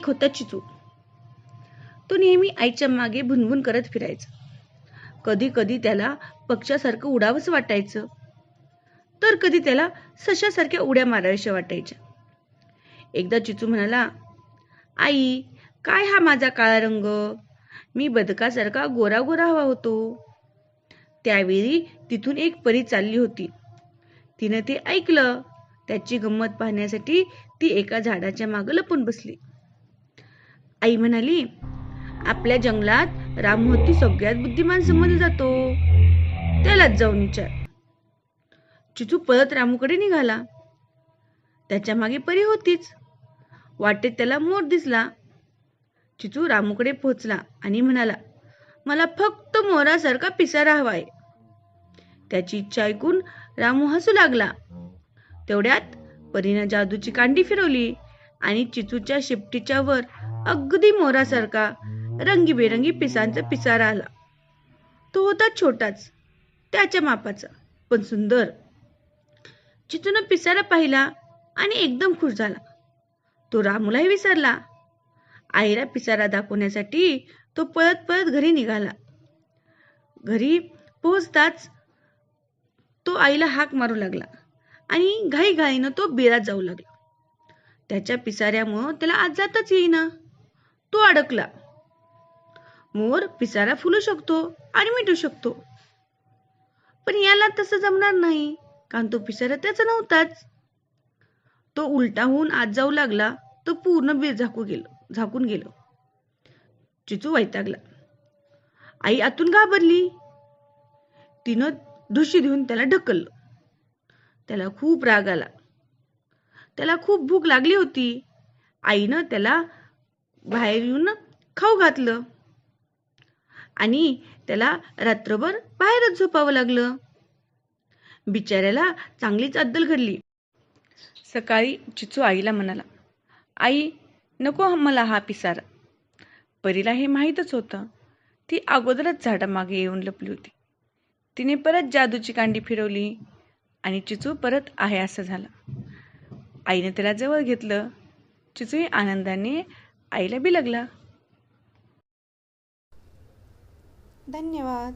एक होता चिचू. तो नेहमी आईच्या मागे भुनभुन करत फिरायचा. कधी कधी त्याला पक्ष्यासारखं उडावंच वाटायचं, तर कधी त्याला सशासारख्या उड्या माराव्याशा वाटायच्या. एकदा चिचू म्हणाला, आई, काय हा माझा काळा रंग? मी बदकासारखा गोरा गोरा हवा होतो. त्यावेळी तिथून एक परी चालली होती. तिने ते ऐकलं. त्याची गंमत पाहण्यासाठी ती एका झाडाच्या मागे लपून बसली. आई म्हणाली, आपल्या जंगलात रामहत्ती सगळ्यात बुद्धिमान समजला जातो, त्यालाच जाऊन विचार. चिचू परत रामूकडे निघाला. त्याच्या मागे परी होतीच. वाटेत त्याला मोर दिसला. चिचू रामूकडे पोहोचला आणि म्हणाला, मला फक्त मोरासारखा पिसारा हवाय. त्याची इच्छा ऐकून रामू हसू लागला. तेवढ्यात परीनं जादूची कांडी फिरवली आणि चिचूच्या शेपटीच्या वर अगदी मोरासारखा रंगीबेरंगी पिसांचा पिसारा आला. तो होता छोटाच, त्याच्या मापाचा, पण सुंदर. चिचूनं पिसारा पाहिला आणि एकदम खुश झाला. तो रामूलाही विसरला. आईला पिसारा दाखवण्यासाठी तो पळत पळत घरी निघाला. घरी पोहोचताच तो आईला हाक मारू लागला आणि घाईघाईनं तो बिळात जाऊ लागला. त्याच्या पिसाऱ्यामुळं त्याला आज जाताच येईना. तो अडकला. मोर पिसारा फुलू शकतो आणि मिटू शकतो, पण याला तसं जमणार नाही, कारण तो पिसारा त्याचा नव्हताच. तो उलटा होऊन आत जाऊ लागला. तो पूर्ण बीळ झाकून गेलो. चिचू वैतागला. आई आतून घाबरली. तिनं ढुशी देऊन त्याला ढकललं. त्याला खूप राग आला. त्याला खूप भूक लागली होती. आईनं त्याला बाहेर येऊन खाऊ घातलं आणि त्याला रात्रभर बाहेरच झोपावं लागलं. बिचाऱ्याला चांगलीच अद्दल घडली. सकाळी चिचू आईला म्हणाला, आई, नको मला हा पिसारा. परीला हे माहीतच होतं. ती अगोदरच झाडामागे येऊन लपली होती. तिने परत जादूची कांडी फिरवली आणि चिचू परत आहे असं झाला. आईने त्याला जवळ घेतलं. चिचूही आनंदाने आईला बिलगला. धन्यवाद.